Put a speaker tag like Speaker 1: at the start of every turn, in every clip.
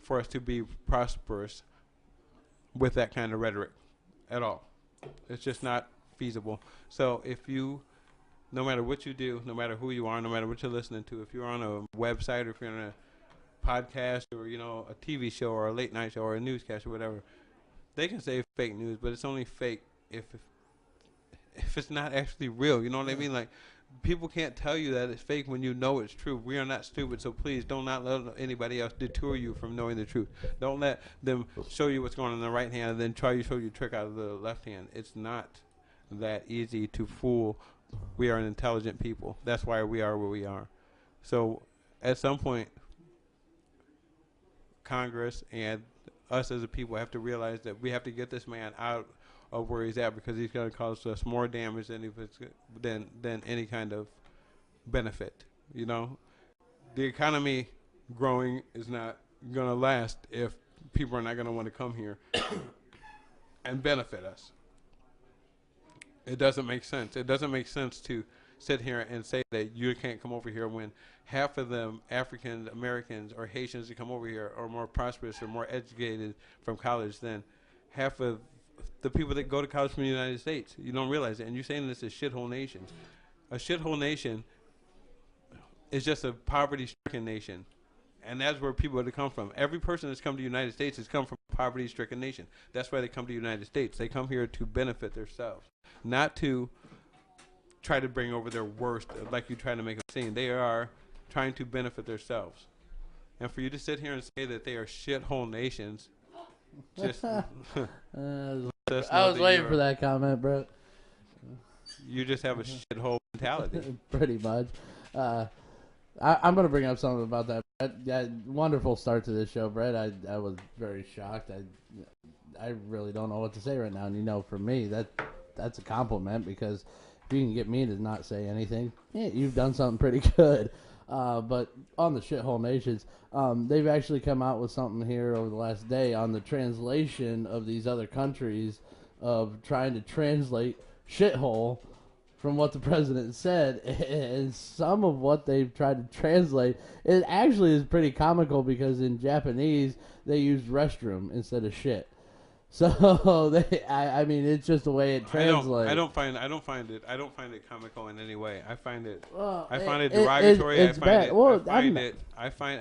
Speaker 1: for us to be prosperous with that kind of rhetoric at all. It's just not feasible. So if you, no matter what you do, no matter who you are, no matter what you're listening to, if you're on a website or if you're on a podcast or, you know, a TV show or a late night show or a newscast or whatever, they can say fake news, but it's only fake if it's not actually real. You know what I mean? Like, people can't tell you that it's fake when you know it's true. We are not stupid, so please do not let anybody else detour you from knowing the truth. Don't let them show you what's going on in the right hand and then try to show you a trick out of the left hand. It's not that easy to fool. We are an intelligent people. That's why we are where we are. So at some point, Congress and us as a people have to realize that we have to get this man out of where he's at, because he's going to cause us more damage than any kind of benefit. You know, the economy growing is not going to last if people are not going to want to come here and benefit us. It doesn't make sense. It doesn't make sense to sit here and say that you can't come over here when half of them African Americans or Haitians that come over here are more prosperous or more educated from college than half of the people that go to college from the United States. You don't realize it. And you're saying this is shithole nations. A shithole nation is just a poverty-stricken nation. And that's where people have to come from. Every person that's come to the United States has come from a poverty-stricken nation. That's why they come to the United States. They come here to benefit themselves, not to try to bring over their worst, like you try to make them seem. They are trying to benefit themselves. And for you to sit here and say that they are shithole nations, just
Speaker 2: I was waiting for that comment, bro.
Speaker 1: You just have a shithole mentality.
Speaker 2: Pretty much. I'm going to bring up something about that. That wonderful start to this show, Brett. I was very shocked. I really don't know what to say right now. And, you know, for me, that's a compliment, because if you can get me to not say anything, yeah, you've done something pretty good. But on the shithole nations, they've actually come out with something here over the last day on the translation of these other countries of trying to translate shithole from what the president said. And some of what they've tried to translate, it actually is pretty comical, because in Japanese they use restroom instead of shit. So I mean, it's just the way it translates.
Speaker 1: I don't find it comical in any way. I find it derogatory. I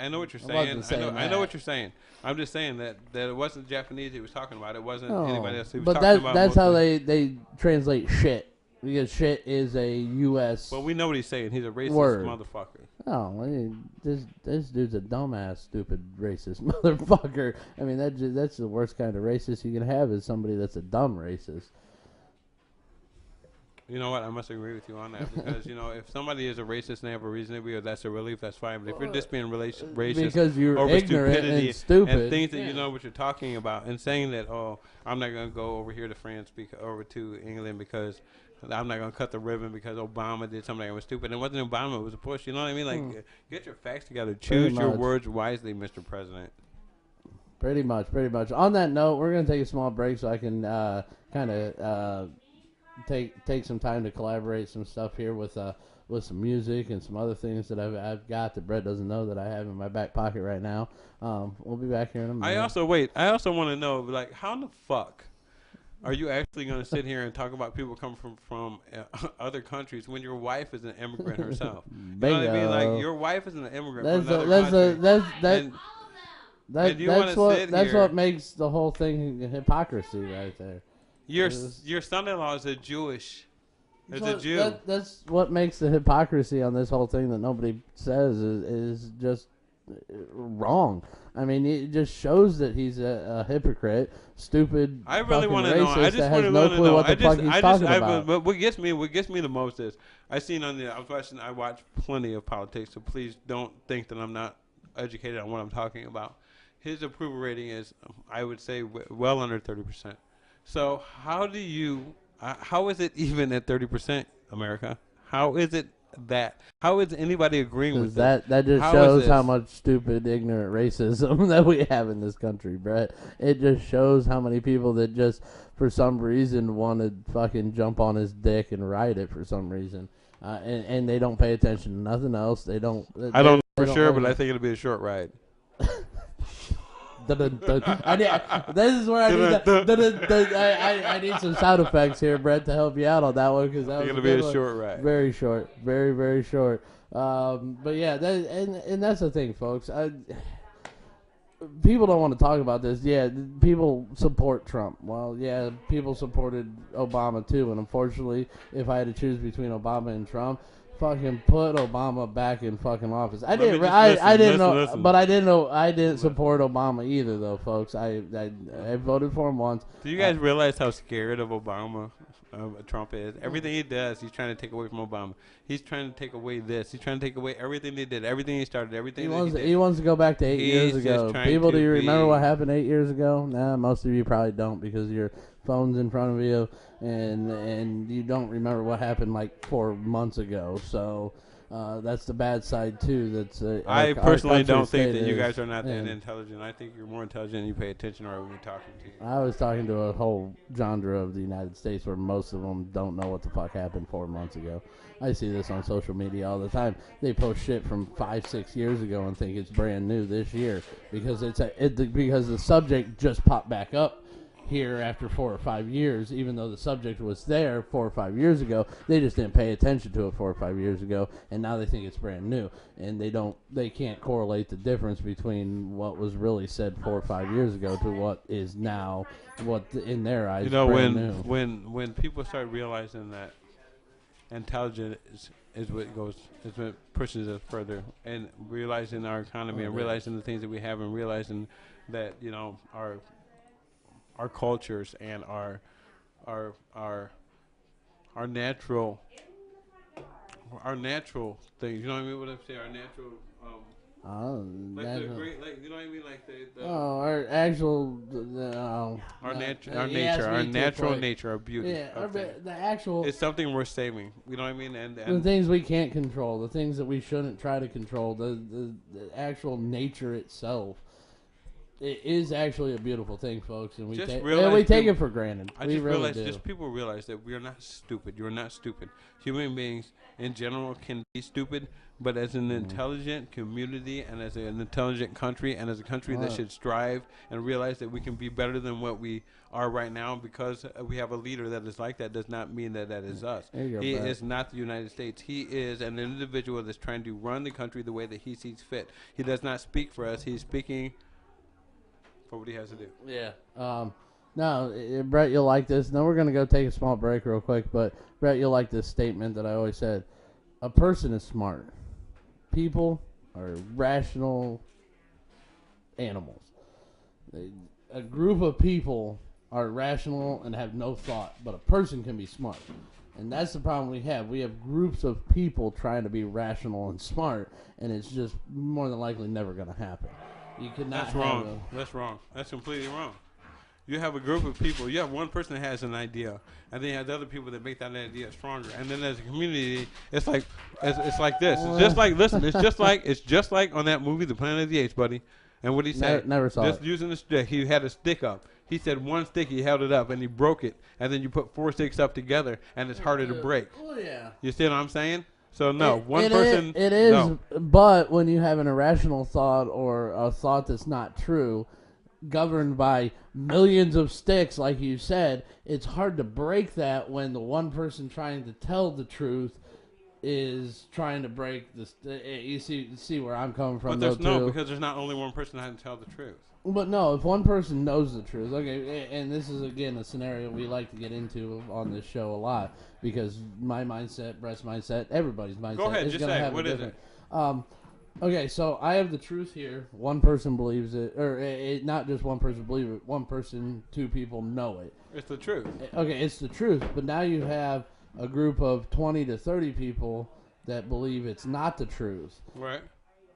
Speaker 1: know what you're saying. I know what you're saying. I'm just saying that it wasn't the Japanese he was talking about. It wasn't anybody else he was talking about.
Speaker 2: But that's how they translate shit, because shit is a U.S.
Speaker 1: Well, we know what he's saying. He's a racist motherfucker.
Speaker 2: Oh, this dude's a dumbass, stupid, racist motherfucker. I mean, that's the worst kind of racist you can have, is somebody that's a dumb racist.
Speaker 1: You know what? I must agree with you on that, because, you know, if somebody is a racist and they have a reason to be, or that's a relief, that's fine. But if you're just being racist
Speaker 2: because you're
Speaker 1: over
Speaker 2: ignorant
Speaker 1: stupidity
Speaker 2: and stupid,
Speaker 1: and things that you know what you're talking about, and saying that, oh, I'm not going to go over here to France, over to England, because I'm not going to cut the ribbon because Obama did something that was stupid. It wasn't Obama, it was a push. You know what I mean? Like, get your facts together. Choose your words wisely, Mr. President.
Speaker 2: Pretty much. On that note, we're going to take a small break so I can kind of take some time to collaborate some stuff here with some music and some other things that I've got that Brett doesn't know that I have in my back pocket right now. We'll be back here in a minute.
Speaker 1: I also want to know, like, how in the fuck are you actually going to sit here and talk about people coming from other countries when your wife is an immigrant herself? You know what I mean? Like, your wife is an immigrant from another country.
Speaker 2: That's what makes the whole thing hypocrisy right there.
Speaker 1: Your son-in-law is a Jewish. It's a Jew.
Speaker 2: That's what makes the hypocrisy on this whole thing that nobody says is just wrong. I mean, it just shows that he's a hypocrite, stupid.
Speaker 1: I really want to know. I just want to know what the fuck he's talking about. But what gets me the most is I watch plenty of politics, so please don't think that I'm not educated on what I'm talking about. His approval rating is, I would say, well under 30%. So how is it even at 30%, America? How is it that? How is anybody agreeing with that?
Speaker 2: That just shows how much stupid, ignorant racism that we have in this country, Brett. It just shows how many people that just, for some reason, want to fucking jump on his dick and ride it for some reason. And they don't pay attention to nothing else. I
Speaker 1: don't know for sure, but I think it'll be a short ride.
Speaker 2: This is where I need I need some sound effects here, Brett, to help you out on that one because that was
Speaker 1: going to be a short ride.
Speaker 2: Very short, very very short. But yeah, and that's the thing, folks. People don't want to talk about this. Yeah, people support Trump. Well, yeah, people supported Obama too. And unfortunately, if I had to choose between Obama and Trump, fucking put Obama back in fucking office. I didn't know, but I didn't know. I didn't support Obama either, though, folks. I voted for him once.
Speaker 1: Do you guys realize how scared of Obama Trump is? Everything he does, he's trying to take away from Obama. He's trying to take away this. He's trying to take away everything they did, everything he started, everything
Speaker 2: he wants to go back to 8 years ago. People, do you remember what happened 8 years ago? Nah, most of you probably don't because your phone's in front of you, and you don't remember what happened like 4 months ago. So that's the bad side too. That's
Speaker 1: I personally don't think that you guys are not that intelligent. I think you're more intelligent and you pay attention or we're talking to you.
Speaker 2: I was talking to a whole genre of the United States where most of them don't know what the fuck happened 4 months ago. I see this on social media all the time. They post shit from 5-6 years ago and think it's brand new this year because because the subject just popped back up here after 4 or 5 years, even though the subject was there 4 or 5 years ago. They just didn't pay attention to it 4 or 5 years ago, and now they think it's brand new, and they can't correlate the difference between what was really said 4 or 5 years ago to what is now, what in their eyes, brand new.
Speaker 1: when people start realizing that intelligence is what pushes us further, and realizing our economy and realizing the things that we have, and realizing that our cultures and our natural things. You know what I mean? What I'm saying? Our natural. The great, you know what I mean? Like
Speaker 2: our actual.
Speaker 1: Our natural nature, our beauty.
Speaker 2: Yeah, the actual.
Speaker 1: It's something worth saving. You know what I mean? And
Speaker 2: the things we can't control, the things that we shouldn't try to control, the actual nature itself. It is actually a beautiful thing, folks, and we take it for granted.
Speaker 1: People realize that we are not stupid. You're not stupid. Human beings in general can be stupid, but as an intelligent community and as an intelligent country and as a country that should strive and realize that we can be better than what we are right now because we have a leader that is like that does not mean that is us. He is not the United States. He is an individual that's trying to run the country the way that he sees fit. He does not speak for us. He's speaking for what he has to do.
Speaker 2: Yeah. No, Brett, you'll like this. Now we're going to go take a small break real quick, but Brett, you'll like this statement that I always said. A person is smart. People are rational animals. A group of people are rational and have no thought, but a person can be smart. And that's the problem we have. We have groups of people trying to be rational and smart, and it's just more than likely never going to happen. You could not.
Speaker 1: That's wrong. That's wrong. That's completely wrong. You have a group of people. You have one person that has an idea, and then you have the other people that make that idea stronger. And then as a community, it's like this. It's just like It's just like on that movie, The Planet of the Apes, buddy. And what he said,
Speaker 2: never saw
Speaker 1: just
Speaker 2: it.
Speaker 1: Using the stick, he had a stick up. He said one stick, he held it up, and he broke it. And then you put 4 sticks up together, and it's harder to break.
Speaker 2: Oh yeah.
Speaker 1: You see what I'm saying? So no, one person.
Speaker 2: It is, but when you have an irrational thought or a thought that's not true, governed by millions of sticks, like you said, it's hard to break that when the one person trying to tell the truth is trying to break this. You see where I'm coming from?
Speaker 1: But because there's not only one person that can tell the truth.
Speaker 2: But no, if one person knows the truth, okay, and this is again a scenario we like to get into on this show a lot because my mindset, Brett's mindset, everybody's mindset.
Speaker 1: Go ahead,
Speaker 2: is
Speaker 1: just
Speaker 2: gonna
Speaker 1: say
Speaker 2: have
Speaker 1: what
Speaker 2: a
Speaker 1: is
Speaker 2: different.
Speaker 1: it?
Speaker 2: Okay, so I have the truth here. One person believes it, or not just one person believes it. One person, 2 people know it.
Speaker 1: It's the truth.
Speaker 2: Okay, it's the truth. But now you have a group of 20 to 30 people that believe it's not the truth.
Speaker 1: Right.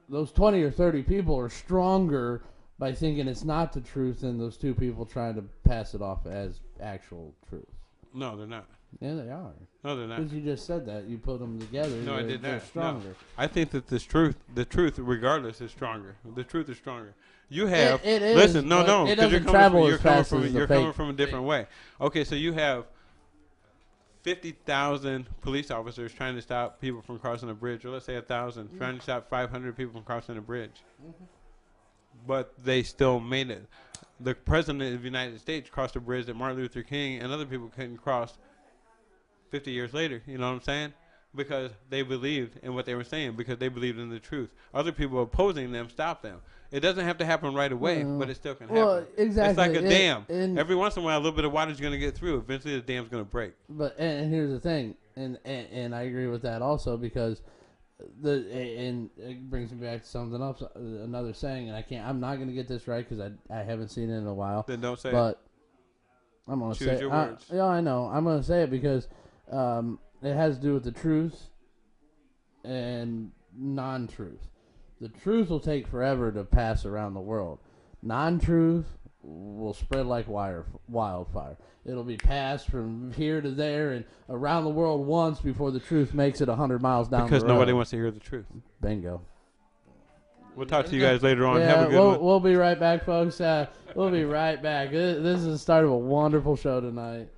Speaker 2: Those 20 or 30 people are stronger by thinking it's not the truth than those 2 people trying to pass it off as actual truth.
Speaker 1: No, they're not.
Speaker 2: Yeah, they are.
Speaker 1: No, they're not.
Speaker 2: Because you just said that. You put them together.
Speaker 1: No, I did
Speaker 2: they're
Speaker 1: not.
Speaker 2: Stronger.
Speaker 1: No. I think that the truth, regardless, is stronger. The truth is stronger. You have.
Speaker 2: It is.
Speaker 1: Listen, no.
Speaker 2: It doesn't travel as fast as the
Speaker 1: You're
Speaker 2: fake.
Speaker 1: coming from a different way. Okay, so you have 50,000 police officers trying to stop people from crossing a bridge, or let's say 1,000 trying to stop 500 people from crossing a bridge. but they still made it. The president of the United States crossed a bridge that Martin Luther King and other people couldn't cross 50 years later. You know what I'm saying? Because they believed in what they were saying, because they believed in the truth. Other people opposing them stopped them. It doesn't have to happen right away, but it still can happen.
Speaker 2: Well, exactly.
Speaker 1: It's like a dam. Every once in a while, a little bit of water is going to get through. Eventually, the dam's going to break.
Speaker 2: But and here's the thing, and I agree with that also, because and it brings me back to something else, another saying, and I'm not going to get this right because I haven't seen it in a while.
Speaker 1: Then don't say
Speaker 2: but
Speaker 1: it.
Speaker 2: I'm going to
Speaker 1: Choose
Speaker 2: say it.
Speaker 1: your words.
Speaker 2: Yeah, I know. I'm going to say it because it has to do with the truth and non-truth. The truth will take forever to pass around the world. Non-truth will spread like wildfire. It'll be passed from here to there and around the world once before the truth makes it 100 miles down the road.
Speaker 1: Because nobody wants to hear the truth.
Speaker 2: Bingo.
Speaker 1: We'll talk to you guys later on.
Speaker 2: Yeah,
Speaker 1: Have a good one.
Speaker 2: We'll be right back, folks. We'll be right back. This is the start of a wonderful show tonight.